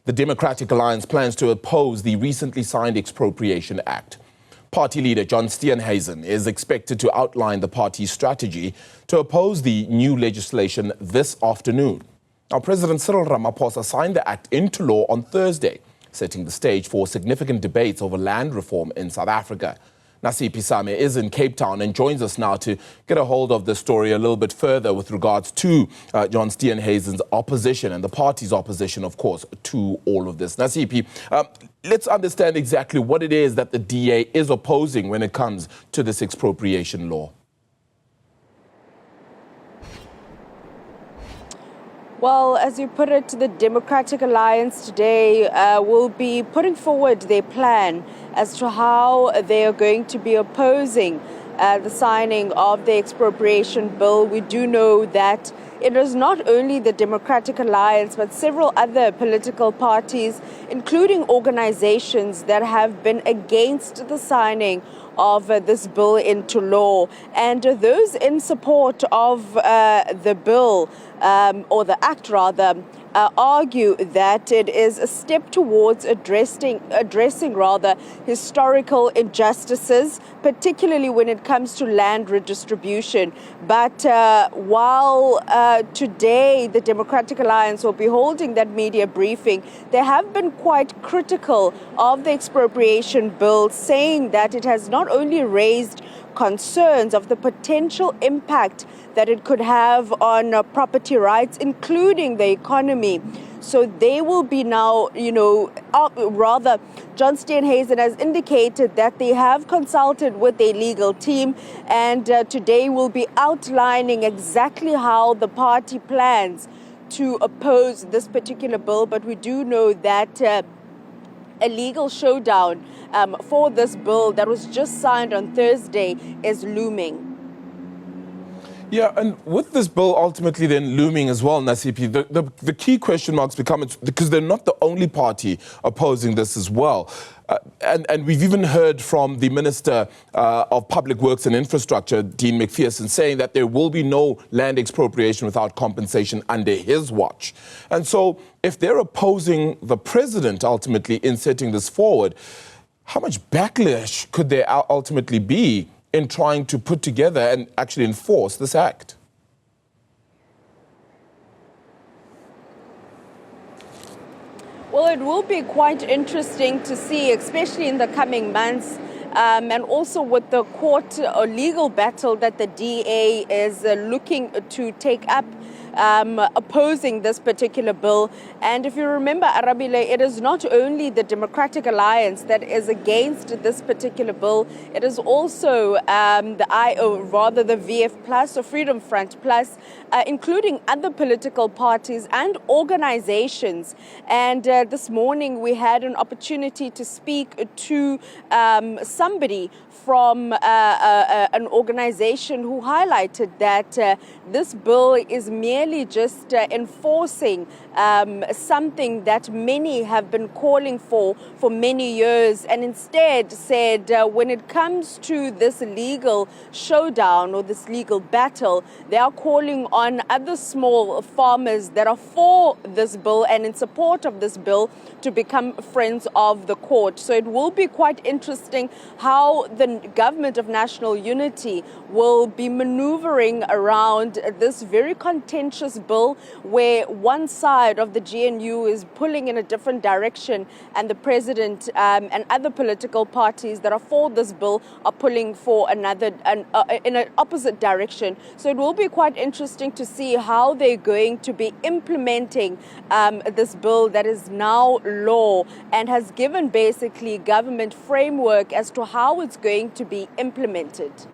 The Democratic Alliance plans to oppose the recently signed Expropriation Act. Party leader John Steenhuisen is expected to outline the party's strategy to oppose the new legislation this afternoon. Now, President Cyril Ramaphosa signed the act into law on Thursday, setting the stage for significant debates over land reform in South Africa. Nasiphi is in Cape Town and joins us now to get a hold of the story a little bit further with regards to John Steenhuisen's opposition and the party's opposition, of course, to all of this. Nasiphi, let's understand exactly what it is that the DA is opposing when it comes to this expropriation law. Well, as you put it, the Democratic Alliance today will be putting forward their plan as to how they are going to be opposing the signing of the expropriation bill. We do know that it is not only the Democratic Alliance, but several other political parties, including organizations that have been against the signing of this bill into law. And those in support of the bill, or the act rather, argue that it is a step towards addressing historical injustices, particularly when it comes to land redistribution. But while today the Democratic Alliance will be holding that media briefing, they have been quite critical of the expropriation bill, saying that it has not only raised concerns of the potential impact that it could have on property rights, including the economy. So they will be now, John Steenhuisen has indicated that they have consulted with a legal team, and today will be outlining exactly how the party plans to oppose this particular bill. But we do know that a legal showdown for this bill that was just signed on Thursday is looming. Yeah, and with this bill ultimately then looming as well, Nasiphi, the key question marks become, because they're not the only party opposing this as well. And we've even heard from the Minister of Public Works and Infrastructure, Dean McPherson, saying that there will be no land expropriation without compensation under his watch. And so if they're opposing the president ultimately in setting this forward, how much backlash could there ultimately be in trying to put together and actually enforce this act? Well, it will be quite interesting to see, especially in the coming months, and also with the court or legal battle that the DA is looking to take up, opposing this particular bill. And if you remember, Arabile, it is not only the Democratic Alliance that is against this particular bill, it is also the VF Plus or Freedom Front Plus, including other political parties and organizations. And this morning we had an opportunity to speak to somebody from an organization who highlighted that this bill is merely just enforcing something that many have been calling for many years, and instead said when it comes to this legal showdown or this legal battle, they are calling on other small farmers that are for this bill and in support of this bill to become friends of the court. So it will be quite interesting how the government of national unity will be maneuvering around this very contentious bill, where one side of the GNU is pulling in a different direction and the president and other political parties that are for this bill are pulling for in an opposite direction. So it will be quite interesting to see how they're going to be implementing this bill that is now law and has given basically government framework as to how it's going to be implemented.